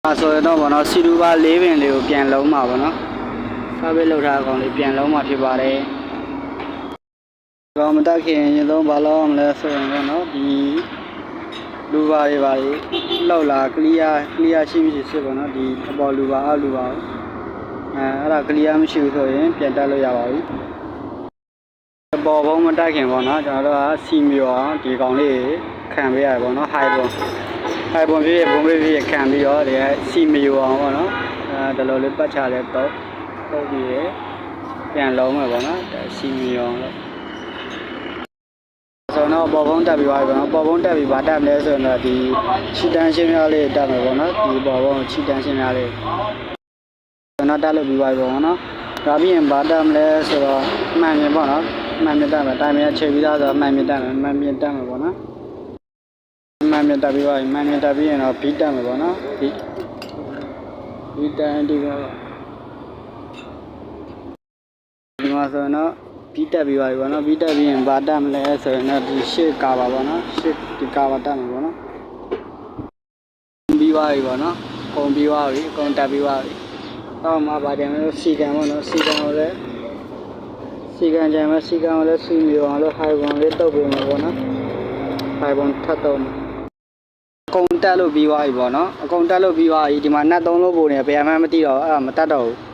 ဆိုတော့ဘောနော်စီလူပါ၄ပင်လေးကိုပြန်လုံးမှာပေါ့နော်စားပေးလောက်ထားအကောင်လေးပြန်လုံးမှာဖြစ်ပါတယ်ကောင်မတက်ခင်ရင်သုံးဘာလို့မလဲဆိုရင်ပေါ့နော်ဒီလူပါတွေပါလေလောက်လာကလီယာရှိမရှိစစ်ပေါ့နော်ဒီအပေါ်လူပါအောက်လူပါအဲ့ဒါကလီယာမရှိဘူးဆိုရင်ပြန်တက်လို့ရပါဘူးပေါ်ဘုံမတက်ခင်ပေါ့နော်ကျွန်တော်တို့ကစီမီရောဒီကောင်လေးခံပေးရတယ်ပေါ့နော်ဟိုင်ဘုံဖြစ်ဘုံဖြစ်ခံပြီးတော့ဒီစီမီရောအောင်ပေါ့နော်ဒီလိုလေးပတ်ချလဲတော့ပြီးရပြန်လုံးမယ်ပေါ့နော်စီမီရောလို့ဆိုတော့ပေါ်ဘုံတက်ပြီးသွားပြီပေါ့နော်ပေါ်ဘုံတက်ပြီးဗာတက်မလဲဆိုတော့ဒီချီတန်းရှင်းများလေးတက်မယ်ပေါ့နော်ဒီပေါ်ဘုံချီတန်းရှင်းများလေးကျွန်တော်တက်လို့ပြီးသွားပြီပေါ့နော်ဒါပြီးရင်ဗာတက်မလဲဆိုတော့မှန်မြင်ပေါ့နော်မှန်မြင်တက်မယ်တိုင်မြင်ချိန်ပြီးသားဆိုတော့မှန်မြင်တက်မယ်မှန်မြင်တက်မယ်ပေါ့နော်မှန်မြင်တက်ပြီးသွားပြီမှန်မြင်တက်ပြီးရင်တော့ဘီတက်မယ်ပေါ့နော်ဘီတန်ဒီကတော့ဒီမှာဆိုတော့ဘီတက်ပြီးသွားပြီပေါ့နော်ဘီတက်ပြီးရင်ဗာတက်မလဲဆိုရင်တော့ဒီရှစ်ကာပါပေါ့နော်ရှစ်ဒီကာပါတက်မယ်ပေါ့နော်ပြီးသွားပြီပေါ့နော်အကုန်ပြီးသွားပြီအကုန်တက်ပြီးသွားပြီတော့မှဗာတယ်လို့စီကံပေါ့နော်စီကံကိုလည်းစီကံကြံမှာစီကံကိုလည်းစီမျိုးအောင်လို့ဟိုင်ဘုံလေးတုတ်ပေးမှာပေါ့နော်ဟိုင်ဘုံထပ်တော့အကုန်တက်လို့ပြီးသွားပြီပေါ့နော်အကုန်တက်လို့ပြီးသွားပြီဒီမှာနတ်သုံးလို့ပုံနေဘယ်မှမသိတော့အဲ့ဒါမတက်တော့ဘူး